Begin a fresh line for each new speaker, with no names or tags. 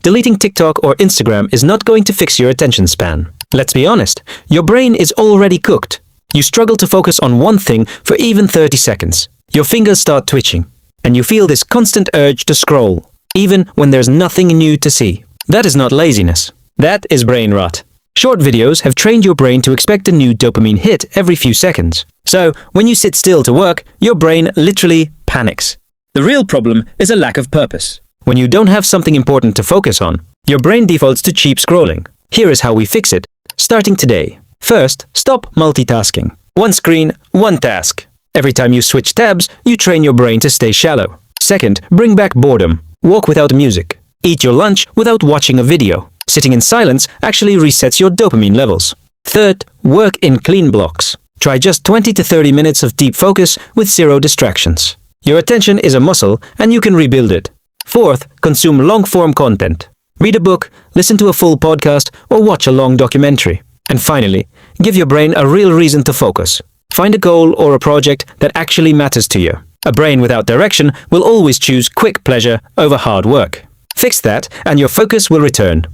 Deleting TikTok or Instagram is not going to fix your attention span. Let's be honest, your brain is already cooked. You struggle to focus on one thing for even 30 seconds. Your fingers start twitching, and you feel this constant urge to scroll, even when there's nothing new to see. That is not laziness. That is brain rot. Short videos have trained your brain to expect a new dopamine hit every few seconds. So, when you sit still to work, your brain literally panics. The real problem is a lack of purpose. When you don't have something important to focus on, your brain defaults to cheap scrolling. Here is how we fix it, starting today. First, stop multitasking. One screen, one task. Every time you switch tabs, you train your brain to stay shallow. Second, bring back boredom. Walk without music. Eat your lunch without watching a video. Sitting in silence actually resets your dopamine levels. Third, work in clean blocks. Try just 20 to 30 minutes of deep focus with zero distractions. Your attention is a muscle and you can rebuild it. Fourth, consume long-form content. Read a book, listen to a full podcast, or watch a long documentary. And finally, give your brain a real reason to focus. Find a goal or a project that actually matters to you. A brain without direction will always choose quick pleasure over hard work. Fix that and your focus will return.